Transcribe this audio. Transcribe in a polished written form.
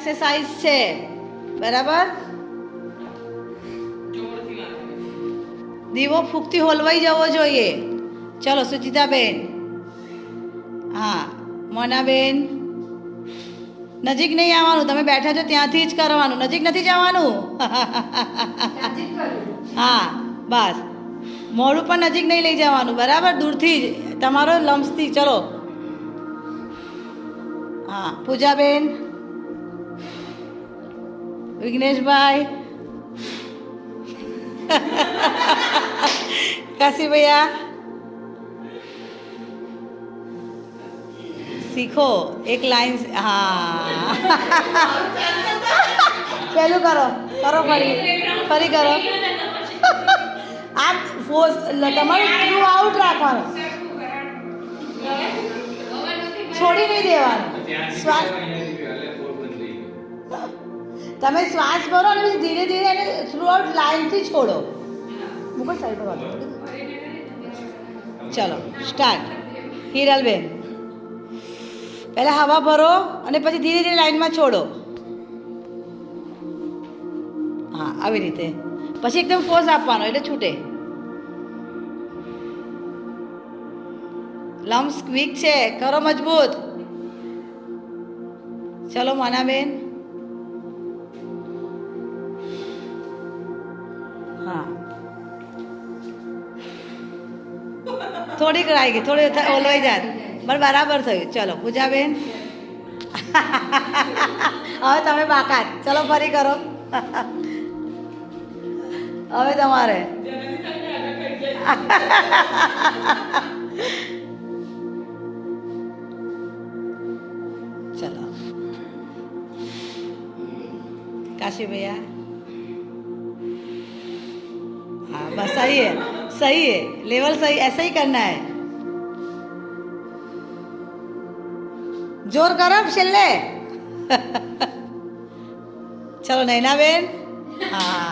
Exercise છે બરાબર. દીવો ફૂંકથી હોલવાઈ જવો જોઈએ. ચલો સુચિતાબેન. હા મોનાબેન નજીક નહીં આવવાનું, તમે બેઠા છો ત્યાંથી જ કરવાનું, નજીક નથી જવાનું. હા બસ, મોડું પણ નજીક નહીં લઈ જવાનું, બરાબર, દૂરથી જ તમારો લમ્સથી. ચલો હા પૂજાબેન, વિઘ્નેશભાઈ, કાશી ભૈયા, શીખો એક લાઈન. હા પહેલું કરો કરો, ફરી ફરી કરો. આ ફોર્સ તમારું થ્રુ આઉટ રાખવાનું, છોડી નહીં દેવાનું. શ્વાસ તમે શ્વાસ ભરો અને પછી ધીરે ધીરે એને થ્રુ આઉટ લાઈનથી છોડો. મૂકો સાઈડ પર. ચલો સ્ટાર્ટ. હિરલબેન પહેલાં હવા ભરો અને પછી ધીરે ધીરે લાઈનમાં છોડો. હા આવી રીતે, પછી એકદમ ફોર્સ આપવાનો એટલે છૂટે. લમ્સ વીક છે, કરો મજબૂત. ચલો માનાબેન. હા થોડીક આવી ગઈ, થોડી ઓલવાઈ જાય પણ બરાબર થયું. ચલો પૂજાબેન. હવે તમે બાકાત. ચલો ફરી કરો. હવે તમારે. चलो काशी भैया. हाँ बस सही है, सही है, लेवल सही, ऐसा ही करना है. जोर करो छेल्ले. चलो नैना बेन. हाँ